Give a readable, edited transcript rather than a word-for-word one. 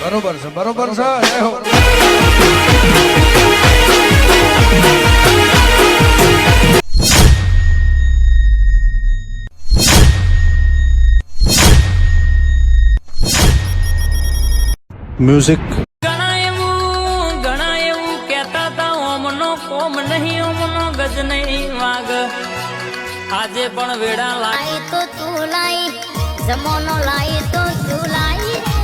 બરોબર છે બરોબર છે જય હો મ્યુઝિક ઘણા એવું કહેતા તા ઓમનો કોમ નહીં ઓમનો ગજ નહીં વાગ આજે પણ વેડા લાય તો તું લાઈ જમોનો લાઈ તો તું લાઈ